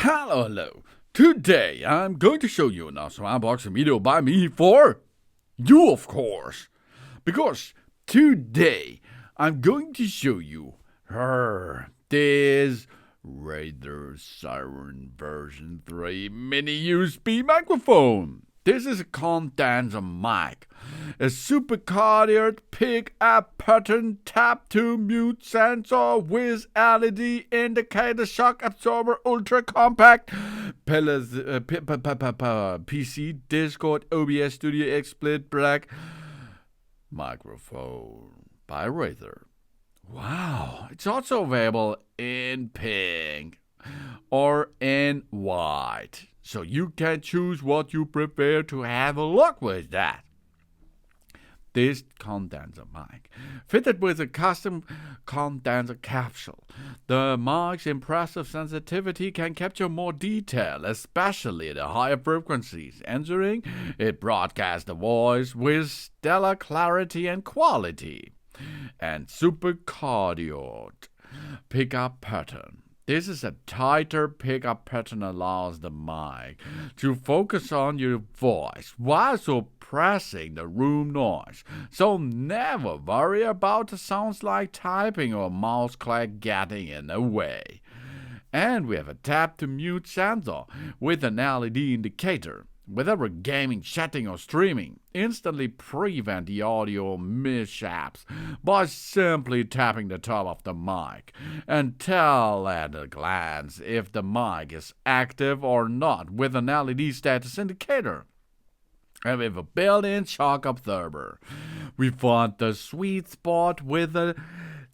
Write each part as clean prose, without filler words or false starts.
Hello. Today I'm going to show you an awesome unboxing video by me for you, of course. Because today I'm going to show you this Razer Seiren V3 Mini USB microphone. This is a condenser mic, a supercardioid pick-up pattern tap-to-mute sensor with LED indicator, shock absorber, ultra compact, PC, Discord, OBS Studio X split black microphone by Razer. Wow, it's also available in pink or in white. So you can choose what you prefer to have a look with that. This condenser mic, fitted with a custom condenser capsule. The mic's impressive sensitivity can capture more detail, especially at the higher frequencies. Ensuring it broadcasts the voice with stellar clarity and quality. And supercardioid pickup pattern. This is a tighter pickup pattern allows the mic to focus on your voice while suppressing the room noise. So never worry about the sounds like typing or mouse click getting in the way. And we have a tap-to-mute sensor with an LED indicator. Whether we're gaming, chatting, or streaming, instantly prevent the audio mishaps by simply tapping the top of the mic and tell at a glance if the mic is active or not with an LED status indicator. And we have a built-in shock absorber. We found the sweet spot with a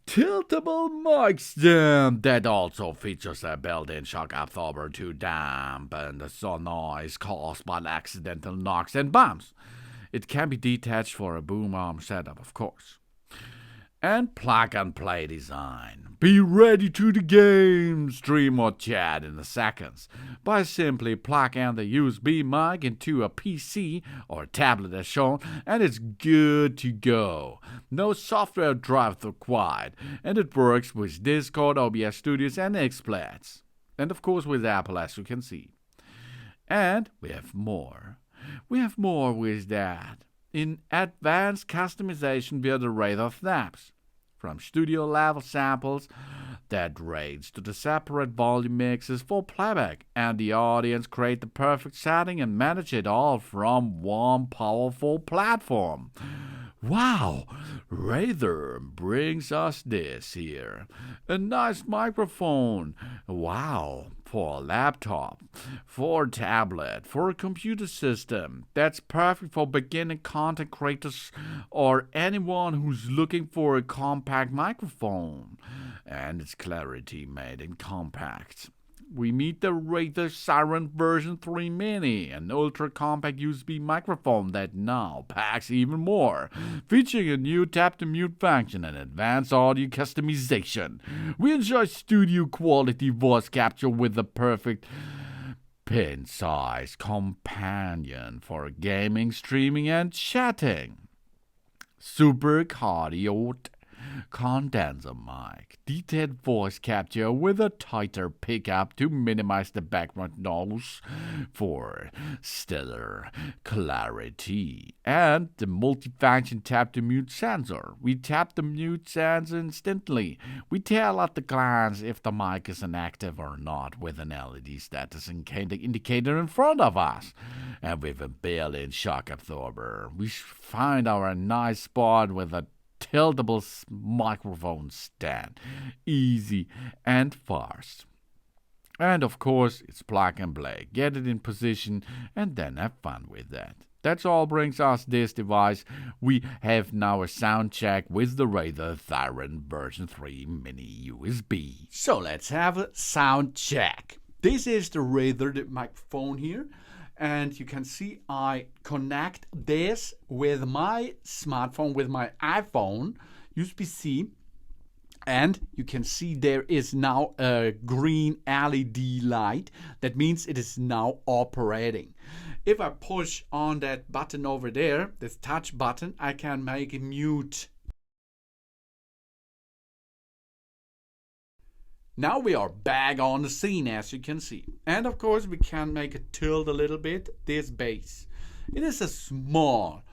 tiltable mic stand that also features a built-in shock absorber to dampen the noise caused by accidental knocks and bumps. It can be detached for a boom arm setup, of course. And plug-and-play design. Be ready to the game, stream or chat in seconds by simply plugging the USB mic into a PC or tablet as shown, and it's good to go. No software drive required, and it works with Discord, OBS Studios, and XSplits. And of course with Apple, as you can see. And we have more. We have more with that. In advanced customization via the Razer snaps. From studio-level samples that range to the separate volume mixes for playback, and the audience create the perfect setting and manage it all from one powerful platform. Wow, Razer brings us this here. A nice microphone. Wow, for a laptop, for a tablet, for a computer system. That's perfect for beginning content creators or anyone who's looking for a compact microphone. And its clarity made in compact. We meet the Razer Seiren V3 Mini, an ultra-compact USB microphone that now packs even more, featuring a new tap-to-mute function and advanced audio customization. We enjoy studio-quality voice capture with the perfect pin-size companion for gaming, streaming, and chatting. Supercardioid condenser mic, detailed voice capture with a tighter pickup to minimize the background noise for stellar clarity, and the multifunction tap-to-mute sensor. We tap the mute sensor instantly. We tell at the glance if the mic is inactive or not with an LED status indicator in front of us. And with a built-in shock absorber, we find our nice spot with a tiltable microphone stand. Easy and fast. And of course, it's plug and play. Get it in position and then have fun with that. That's all brings us this device. We have now a sound check with the Razer Seiren V3 Mini USB. So let's have a sound check. This is the Razer microphone here. And you can see I connect this with my smartphone, with my iPhone, USB-C. And you can see there is now a green LED light. That means it is now operating. If I push on that button over there, this touch button, I can make a mute. Now we are back on the scene, as you can see. And of course we can make it tilt a little bit, this bass. It is a small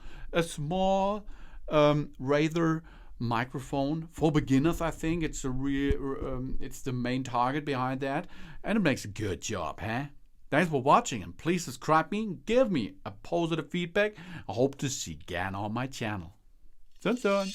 Razer microphone for beginners. I think it's it's the main target behind that, and it makes a good job, huh? Thanks for watching, and please subscribe me and give me a positive feedback. I hope to see you again on my channel. Sun.